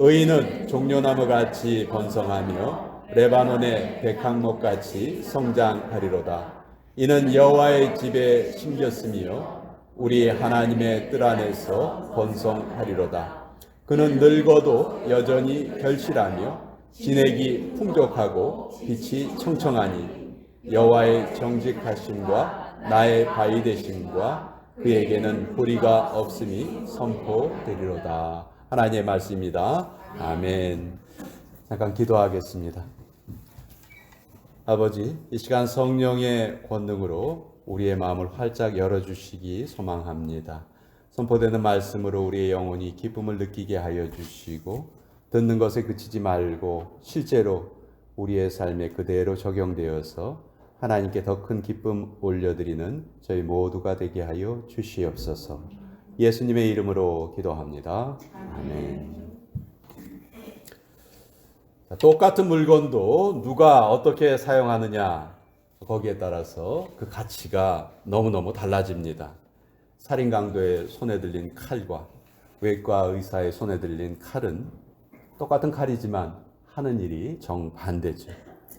의인은 종려나무같이 번성하며 레바논의 백향목같이 성장하리로다. 이는 여호와의 집에 심겼으며 우리 하나님의 뜰 안에서 번성하리로다. 그는 늙어도 여전히 결실하며 진액이 풍족하고 빛이 청청하니 여호와의 정직하심과 나의 바위 되심과 그에게는 불의가 없음이 선포되리로다. 하나님의 말씀입니다. 아멘. 잠깐 기도하겠습니다. 아버지, 이 시간 성령의 권능으로 우리의 마음을 활짝 열어주시기 소망합니다. 선포되는 말씀으로 우리의 영혼이 기쁨을 느끼게 하여 주시고 듣는 것에 그치지 말고 실제로 우리의 삶에 그대로 적용되어서 하나님께 더 큰 기쁨 올려드리는 저희 모두가 되게 하여 주시옵소서. 예수님의 이름으로 기도합니다. 아멘. 똑같은 물건도 누가 어떻게 사용하느냐 거기에 따라서 그 가치가 너무너무 달라집니다. 살인 강도의 손에 들린 칼과 외과 의사의 손에 들린 칼은 똑같은 칼이지만 하는 일이 정반대죠.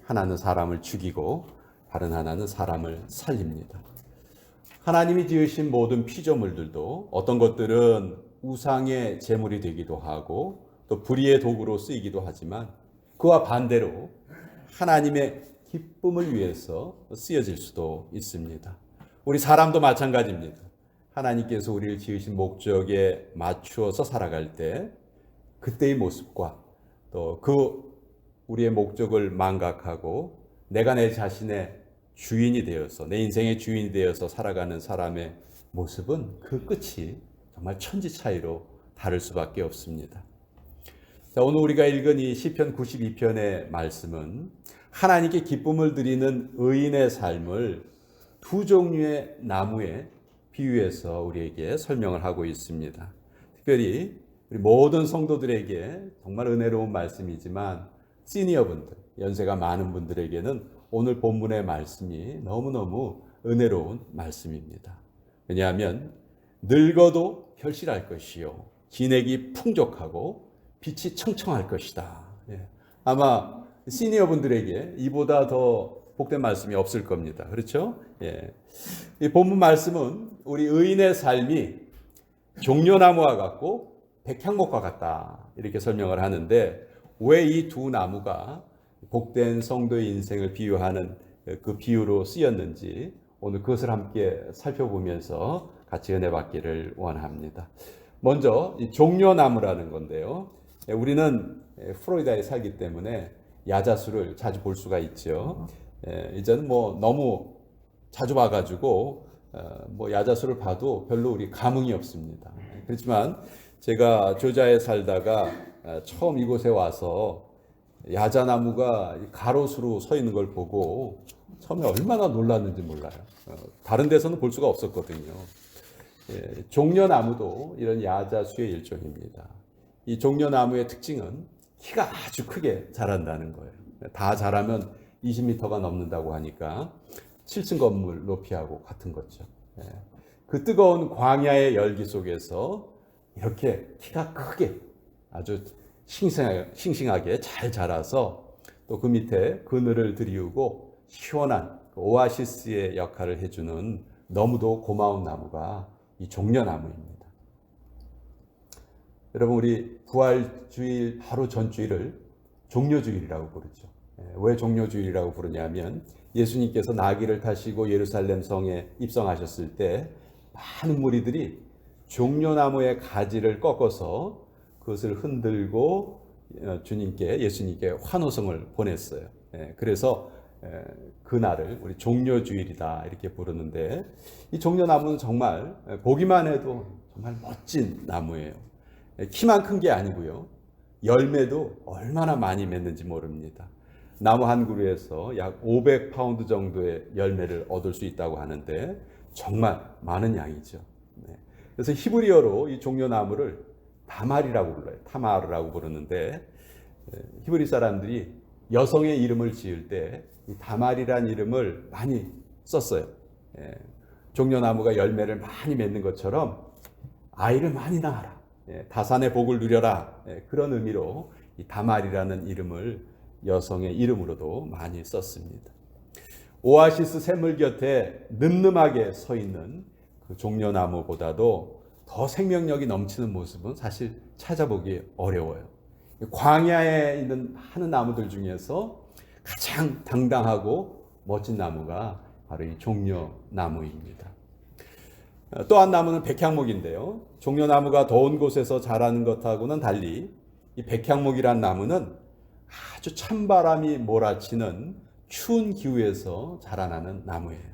하나는 사람을 죽이고 다른 하나는 사람을 살립니다. 하나님이 지으신 모든 피조물들도 어떤 것들은 우상의 제물이 되기도 하고 또 불의의 도구로 쓰이기도 하지만 그와 반대로 하나님의 기쁨을 위해서 쓰여질 수도 있습니다. 우리 사람도 마찬가지입니다. 하나님께서 우리를 지으신 목적에 맞추어서 살아갈 때 그때의 모습과 또 그 우리의 목적을 망각하고 내가 내 자신의 주인이 되어서 내 인생의 주인이 되어서 살아가는 사람의 모습은 그 끝이 정말 천지 차이로 다를 수밖에 없습니다. 자, 오늘 우리가 읽은 이 시편 92편의 말씀은 하나님께 기쁨을 드리는 의인의 삶을 두 종류의 나무에 비유해서 우리에게 설명을 하고 있습니다. 특별히 우리 모든 성도들에게 정말 은혜로운 말씀이지만 시니어분들, 연세가 많은 분들에게는 오늘 본문의 말씀이 너무너무 은혜로운 말씀입니다. 왜냐하면 늙어도 결실할 것이요 진액이 풍족하고 빛이 청청할 것이다. 아마 시니어분들에게 이보다 더 복된 말씀이 없을 겁니다. 그렇죠? 이 본문 말씀은 우리 의인의 삶이 종려나무와 같고 백향목과 같다 이렇게 설명을 하는데 왜 이 두 나무가 복된 성도의 인생을 비유하는 그 비유로 쓰였는지 오늘 그것을 함께 살펴보면서 같이 은혜 받기를 원합니다. 먼저 이 종려나무라는 건데요. 우리는 플로리다에 살기 때문에 야자수를 자주 볼 수가 있죠. 이제는 뭐 너무 자주 봐가지고 뭐 야자수를 봐도 별로 우리 감흥이 없습니다. 그렇지만 제가 조지아에 살다가 처음 이곳에 와서 야자나무가 가로수로 서 있는 걸 보고 처음에 얼마나 놀랐는지 몰라요. 다른 데서는 볼 수가 없었거든요. 종려나무도 이런 야자수의 일종입니다. 이 종려나무의 특징은 키가 아주 크게 자란다는 거예요. 다 자라면 20m가 넘는다고 하니까 7층 건물 높이하고 같은 거죠. 그 뜨거운 광야의 열기 속에서 이렇게 키가 크게 아주 싱싱하게 잘 자라서 또 그 밑에 그늘을 드리우고 시원한 오아시스의 역할을 해주는 너무도 고마운 나무가 이 종려나무입니다. 여러분, 우리 부활주일 바로 전주일을 종려주일이라고 부르죠. 왜 종려주일이라고 부르냐면 예수님께서 나귀를 타시고 예루살렘 성에 입성하셨을 때 많은 무리들이 종려나무의 가지를 꺾어서 그것을 흔들고 예수님께 환호성을 보냈어요. 그래서 그날을 우리 종려주일이다 이렇게 부르는데 이 종려나무는 정말 보기만 해도 정말 멋진 나무예요. 키만 큰 게 아니고요. 열매도 얼마나 많이 맺는지 모릅니다. 나무 한 그루에서 약 500파운드 정도의 열매를 얻을 수 있다고 하는데 정말 많은 양이죠. 그래서 히브리어로 이 종려나무를 다말이라고 불러요. 타마르라고 부르는데 히브리 사람들이 여성의 이름을 지을 때 이 다말이라는 이름을 많이 썼어요. 종려나무가 열매를 많이 맺는 것처럼 아이를 많이 낳아라. 다산의 복을 누려라. 그런 의미로 이 다말이라는 이름을 여성의 이름으로도 많이 썼습니다. 오아시스 샘물 곁에 늠름하게 서 있는 그 종려나무보다도 더 생명력이 넘치는 모습은 사실 찾아보기 어려워요. 광야에 있는 많은 나무들 중에서 가장 당당하고 멋진 나무가 바로 이 종려나무입니다. 또 한 나무는 백향목인데요. 종려나무가 더운 곳에서 자라는 것하고는 달리 이 백향목이란 나무는 아주 찬바람이 몰아치는 추운 기후에서 자라나는 나무예요.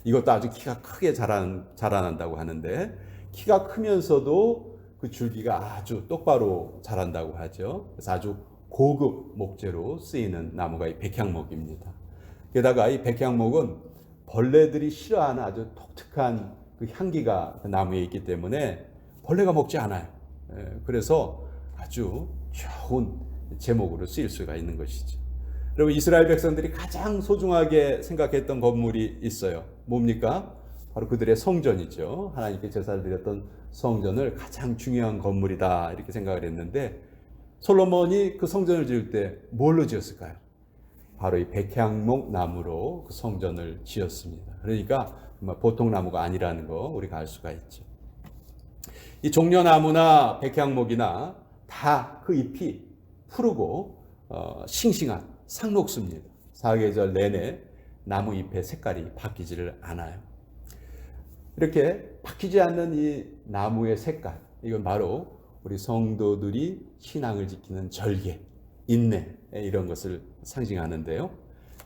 이것도 아주 키가 크게 자라난다고 하는데, 키가 크면서도 그 줄기가 아주 똑바로 자란다고 하죠. 그래서 아주 고급 목재로 쓰이는 나무가 이 백향목입니다. 게다가 이 백향목은 벌레들이 싫어하는 아주 독특한 그 향기가 그 나무에 있기 때문에 벌레가 먹지 않아요. 그래서 아주 좋은 제목으로 쓰일 수가 있는 것이죠. 여러분, 이스라엘 백성들이 가장 소중하게 생각했던 건물이 있어요. 뭡니까? 바로 그들의 성전이죠. 하나님께 제사를 드렸던 성전을 가장 중요한 건물이다 이렇게 생각을 했는데, 솔로몬이 그 성전을 지을 때 뭘로 지었을까요? 바로 이 백향목 나무로 그 성전을 지었습니다. 그러니까 보통 나무가 아니라는 거 우리가 알 수가 있죠. 이 종려나무나 백향목이나 다 그 잎이 푸르고 싱싱한 상록수입니다. 사계절 내내 나무 잎의 색깔이 바뀌지를 않아요. 이렇게 바뀌지 않는 이 나무의 색깔, 이건 바로 우리 성도들이 신앙을 지키는 절개, 인내, 이런 것을 상징하는데요.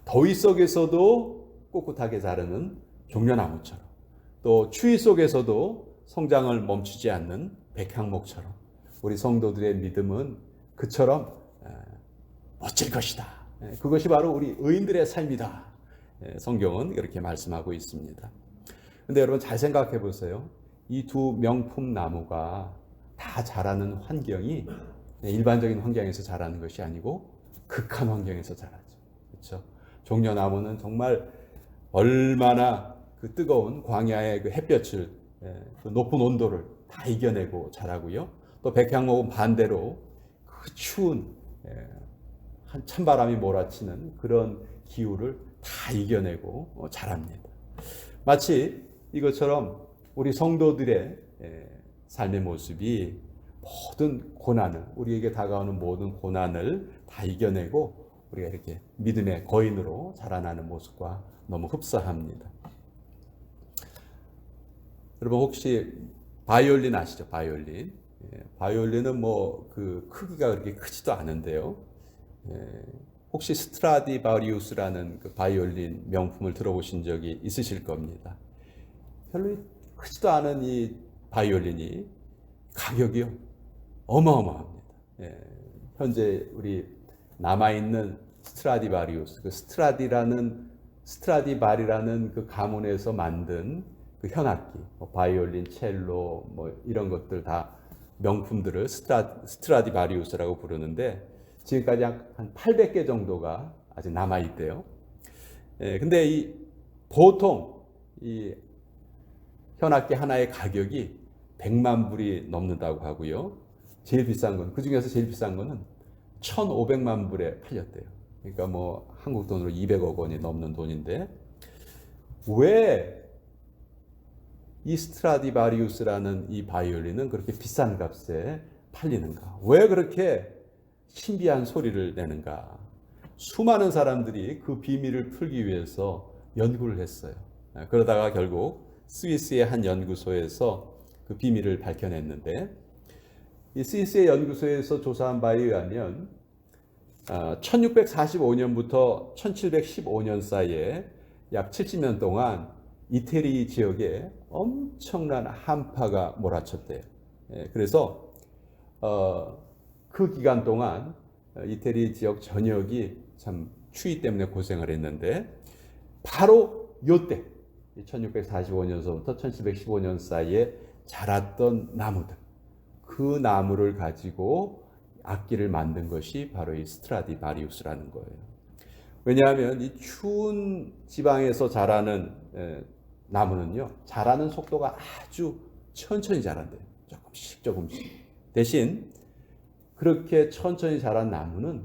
더위 속에서도 꿋꿋하게 자라는 종려나무처럼, 또 추위 속에서도 성장을 멈추지 않는 백향목처럼 우리 성도들의 믿음은 그처럼 멋질 것이다. 그것이 바로 우리 의인들의 삶이다. 성경은 이렇게 말씀하고 있습니다. 근데 여러분, 잘 생각해 보세요. 이 두 명품 나무가 다 자라는 환경이 일반적인 환경에서 자라는 것이 아니고 극한 환경에서 자라죠. 그렇죠? 종려나무는 정말 얼마나 그 뜨거운 광야의 그 햇볕을, 그 높은 온도를 다 이겨내고 자라고요. 또 백향목은 반대로 그 추운 한 찬바람이 몰아치는 그런 기후를 다 이겨내고 자랍니다. 마치 이것처럼 우리 성도들의 삶의 모습이 모든 고난을, 우리에게 다가오는 모든 고난을 다 이겨내고 우리가 이렇게 믿음의 거인으로 자라나는 모습과 너무 흡사합니다. 여러분, 혹시 바이올린 아시죠? 바이올린. 바이올린은 뭐 그 크기가 그렇게 크지도 않은데요. 혹시 스트라디바리우스라는 그 바이올린 명품을 들어보신 적이 있으실 겁니다. 별로 크지도 않은 이 바이올린이 가격이요 어마어마합니다. 현재 우리 남아있는 스트라디바리우스, 그 스트라디바리라는 그 가문에서 만든 그 현악기, 바이올린, 첼로, 뭐 이런 것들 다 명품들을 스트라디바리우스라고 부르는데, 지금까지 한 800개 정도가 아직 남아 있대요. 근데 이 보통 이 현악기 하나의 가격이 100만 불이 넘는다고 하고요. 제일 비싼 건, 그 중에서 제일 비싼 거는 1,500만 불에 팔렸대요. 그러니까 뭐 한국 돈으로 200억 원이 넘는 돈인데, 왜 이 스트라디바리우스라는 이 바이올린은 그렇게 비싼 값에 팔리는가? 왜 그렇게 신비한 소리를 내는가? 수많은 사람들이 그 비밀을 풀기 위해서 연구를 했어요. 그러다가 결국 스위스의 한 연구소에서 그 비밀을 밝혀냈는데, 이 스위스의 연구소에서 조사한 바에 의하면 1645년부터 1715년 사이에 약 70년 동안 이태리 지역에 엄청난 한파가 몰아쳤대요. 그래서 그 기간 동안 이태리 지역 전역이 참 추위 때문에 고생을 했는데, 바로 이때 1645년서부터 1715년 사이에 자랐던 나무들, 그 나무를 가지고 악기를 만든 것이 바로 이 스트라디바리우스라는 거예요. 왜냐하면 이 추운 지방에서 자라는 나무는요, 자라는 속도가 아주 천천히 자란대요. 조금 조금씩. 대신 그렇게 천천히 자란 나무는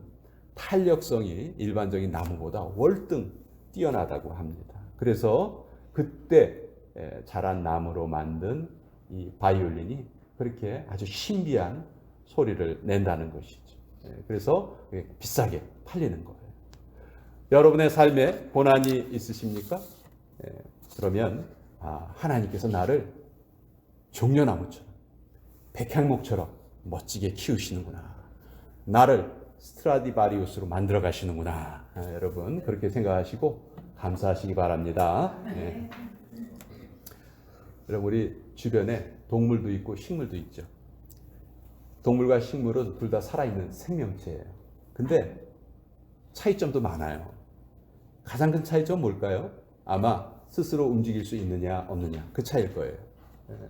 탄력성이 일반적인 나무보다 월등 뛰어나다고 합니다. 그래서 그때 자란 나무로 만든 이 바이올린이 그렇게 아주 신비한 소리를 낸다는 것이죠. 그래서 비싸게 팔리는 거예요. 여러분의 삶에 고난이 있으십니까? 그러면 하나님께서 나를 종려나무처럼 백향목처럼 멋지게 키우시는구나. 나를 스트라디바리우스로 만들어 가시는구나. 여러분 그렇게 생각하시고 감사하시기 바랍니다. 여러분 우리 주변에 동물도 있고 식물도 있죠. 동물과 식물은 둘 다 살아있는 생명체예요. 근데 차이점도 많아요. 가장 큰 차이점은 뭘까요? 아마 스스로 움직일 수 있느냐 없느냐 그 차이일 거예요.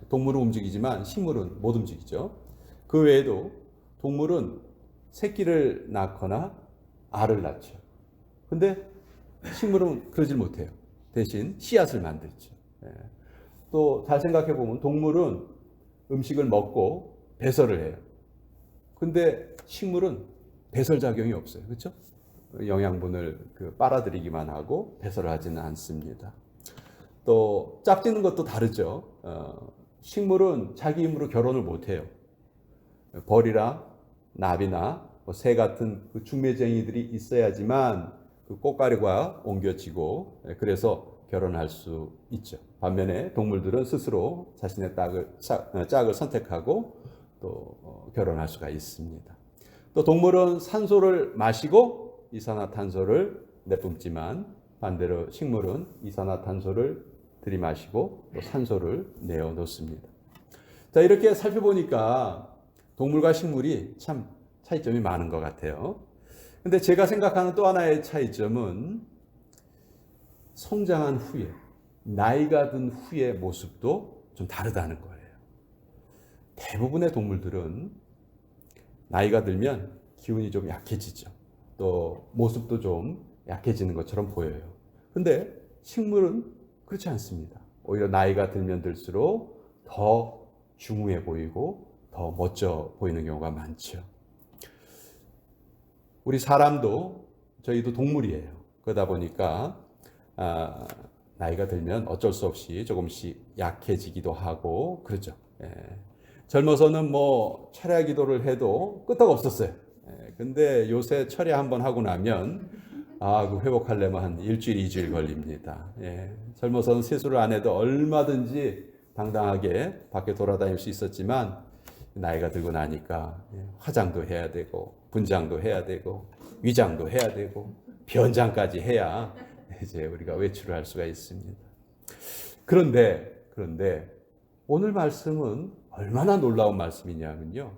동물은 움직이지만 식물은 못 움직이죠. 그 외에도 동물은 새끼를 낳거나 알을 낳죠. 근데 식물은 그러질 못해요. 대신 씨앗을 만들죠. 또 잘 생각해 보면 동물은 음식을 먹고 배설을 해요. 근데 식물은 배설 작용이 없어요. 그렇죠? 영양분을 빨아들이기만 하고 배설을 하지는 않습니다. 또 짝짓는 것도 다르죠. 식물은 자기 힘으로 결혼을 못해요. 벌이나 나비나 새 같은 중매쟁이들이 있어야지만 꽃가루가 옮겨지고 그래서 결혼할 수 있죠. 반면에 동물들은 스스로 자신의 짝을 선택하고 또 결혼할 수가 있습니다. 또 동물은 산소를 마시고 이산화탄소를 내뿜지만 반대로 식물은 이산화탄소를 들이마시고 또 산소를 내어놓습니다. 자, 이렇게 살펴보니까 동물과 식물이 참 차이점이 많은 것 같아요. 근데 제가 생각하는 또 하나의 차이점은 성장한 후에, 나이가 든 후의 모습도 좀 다르다는 거예요. 대부분의 동물들은 나이가 들면 기운이 좀 약해지죠. 또 모습도 좀 약해지는 것처럼 보여요. 근데 식물은 그렇지 않습니다. 오히려 나이가 들면 들수록 더 중후해 보이고 더 멋져 보이는 경우가 많죠. 우리 사람도 저희도 동물이에요. 그러다 보니까 나이가 들면 어쩔 수 없이 조금씩 약해지기도 하고 그러죠. 젊어서는 뭐 철야 기도를 해도 끄떡 없었어요. 근데 요새 철야 한번 하고 나면 그 회복하려면 한 일주일, 2주일 걸립니다. 젊어서는 세수를 안 해도 얼마든지 당당하게 밖에 돌아다닐 수 있었지만 나이가 들고 나니까 화장도 해야 되고 분장도 해야 되고 위장도 해야 되고 변장까지 해야 이제 우리가 외출을 할 수가 있습니다. 그런데 오늘 말씀은 얼마나 놀라운 말씀이냐면요.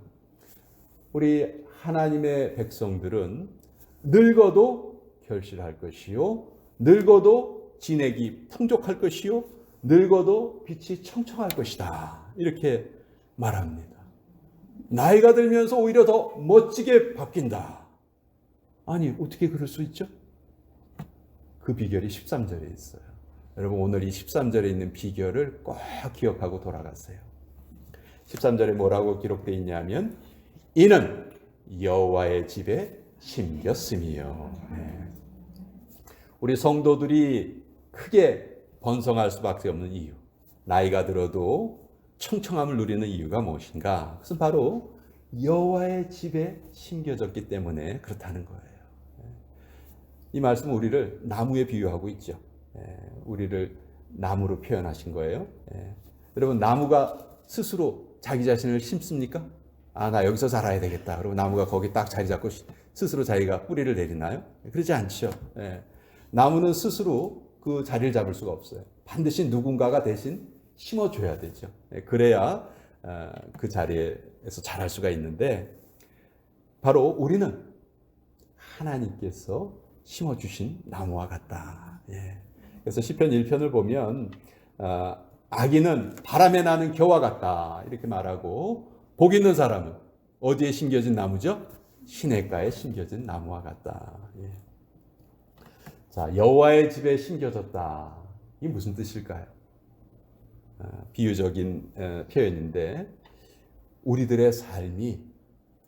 우리 하나님의 백성들은 늙어도 결실할 것이요, 늙어도 진액이 풍족할 것이요, 늙어도 빛이 청청할 것이다. 이렇게 말합니다. 나이가 들면서 오히려 더 멋지게 바뀐다. 아니, 어떻게 그럴 수 있죠? 그 비결이 13절에 있어요. 여러분 오늘 이 13절에 있는 비결을 꼭 기억하고 돌아가세요. 13절에 뭐라고 기록되어 있냐면 이는 여호와의 집에 심겼음이요. 우리 성도들이 크게 번성할 수밖에 없는 이유, 나이가 들어도 청청함을 누리는 이유가 무엇인가? 그것은 바로 여호와의 집에 심겨졌기 때문에 그렇다는 거예요. 이 말씀은 우리를 나무에 비유하고 있죠. 우리를 나무로 표현하신 거예요. 여러분 나무가 스스로 자기 자신을 심습니까? 나 여기서 자라야 되겠다. 그리고 나무가 거기 딱 자리 잡고 스스로 자기가 뿌리를 내리나요? 그러지 않죠. 나무는 스스로 그 자리를 잡을 수가 없어요. 반드시 누군가가 대신 심어줘야 되죠. 그래야 그 자리에서 자랄 수가 있는데 바로 우리는 하나님께서 심어주신 나무와 같다. 그래서 시편 1편을 보면 악인은 바람에 나는 겨와 같다 이렇게 말하고 복 있는 사람은 어디에 심겨진 나무죠? 시냇가에 심겨진 나무와 같다. 자, 여호와의 집에 심겨졌다. 이게 무슨 뜻일까요? 비유적인 표현인데 우리들의 삶이,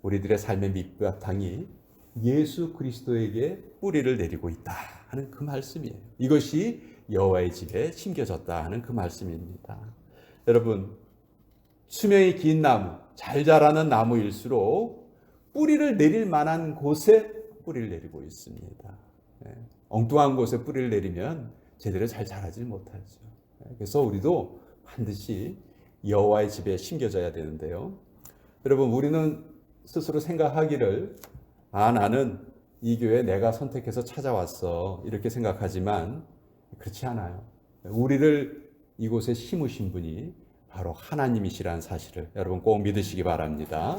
우리들의 삶의 밑바탕이 예수 그리스도에게 뿌리를 내리고 있다 하는 그 말씀이에요. 이것이 여호와의 집에 심겨졌다 하는 그 말씀입니다. 여러분, 수명이 긴 나무, 잘 자라는 나무일수록 뿌리를 내릴 만한 곳에 뿌리를 내리고 있습니다. 엉뚱한 곳에 뿌리를 내리면 제대로 잘 자라지 못하죠. 그래서 우리도 반드시 여호와의 집에 심겨져야 되는데요. 여러분, 우리는 스스로 생각하기를 나는 이 교회 내가 선택해서 찾아왔어 이렇게 생각하지만 그렇지 않아요. 우리를 이곳에 심으신 분이 바로 하나님이시라는 사실을 여러분 꼭 믿으시기 바랍니다.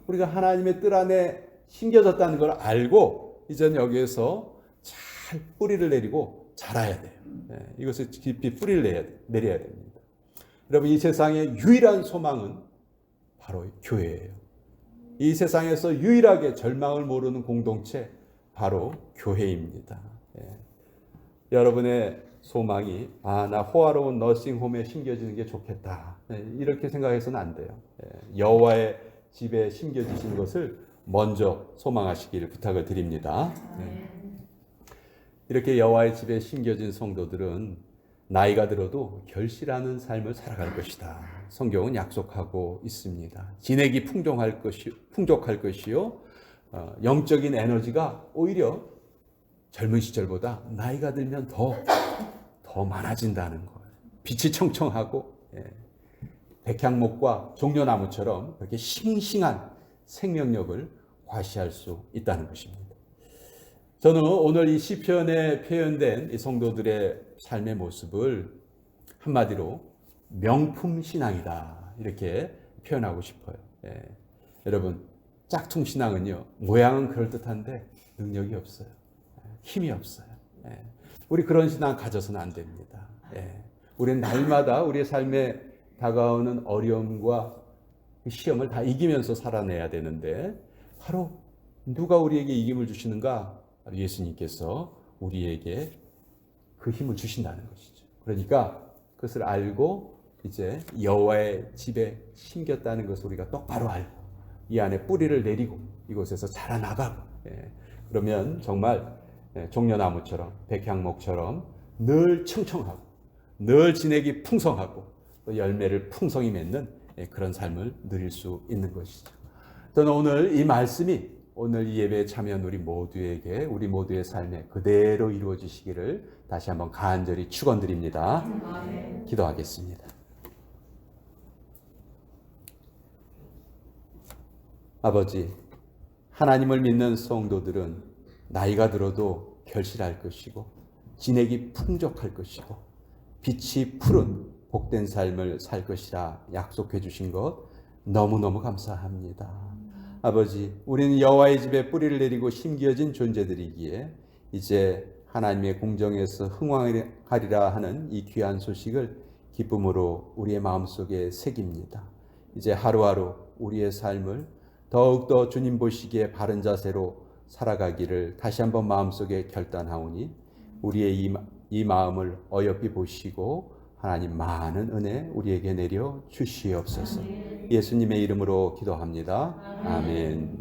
우리가 하나님의 뜰 안에 심겨졌다는 걸 알고 이제는 여기에서 잘 뿌리를 내리고 자라야 돼요. 이것을 깊이 뿌리를 내려야 됩니다. 여러분, 이 세상의 유일한 소망은 바로 교회예요. 이 세상에서 유일하게 절망을 모르는 공동체 바로 교회입니다. 여러분의 소망이 나 호화로운 너싱홈에 심겨지는 게 좋겠다 이렇게 생각해서는 안 돼요. 여호와의 집에 심겨지신 것을 먼저 소망하시기를 부탁을 드립니다. 이렇게 여호와의 집에 심겨진 성도들은 나이가 들어도 결실하는 삶을 살아갈 것이다. 성경은 약속하고 있습니다. 진액이 풍족할 것이요. 영적인 에너지가 오히려 젊은 시절보다 나이가 들면 더 많아진다는 거예요. 빛이 청청하고 백향목과 종려나무처럼 그렇게 싱싱한 생명력을 과시할 수 있다는 것입니다. 저는 오늘 이 시편에 표현된 이 성도들의 삶의 모습을 한마디로 명품 신앙이다 이렇게 표현하고 싶어요. 여러분, 짝퉁 신앙은요, 모양은 그럴듯한데 능력이 없어요. 힘이 없어요. 우리 그런 신앙 가져서는 안 됩니다. 우리는 날마다 우리의 삶에 다가오는 어려움과 시험을 다 이기면서 살아내야 되는데 바로 누가 우리에게 이김을 주시는가? 예수님께서 우리에게 그 힘을 주신다는 것이죠. 그러니까 그것을 알고 이제 여호와의 집에 심겼다는 것을 우리가 똑바로 알고 이 안에 뿌리를 내리고 이곳에서 자라나가고 그러면 정말 종려나무처럼 백향목처럼 늘 청청하고 늘 진액이 풍성하고 또 열매를 풍성히 맺는 그런 삶을 누릴 수 있는 것이죠. 저는 오늘 이 말씀이 오늘 이 예배에 참여한 우리 모두에게 우리 모두의 삶에 그대로 이루어지시기를 다시 한번 간절히 축원드립니다. 기도하겠습니다. 아버지, 하나님을 믿는 성도들은 나이가 들어도 결실할 것이고 진액이 풍족할 것이고 빛이 푸른 복된 삶을 살 것이라 약속해 주신 것 너무너무 감사합니다. 아버지, 우리는 여호와의 집에 뿌리를 내리고 심겨진 존재들이기에 이제 하나님의 공정에서 흥왕하리라 하는 이 귀한 소식을 기쁨으로 우리의 마음속에 새깁니다. 이제 하루하루 우리의 삶을 더욱더 주님 보시기에 바른 자세로 살아가기를 다시 한번 마음속에 결단하오니 우리의 이 마음을 어여삐 보시고 하나님 많은 은혜 우리에게 내려 주시옵소서. 예수님의 이름으로 기도합니다. 아멘.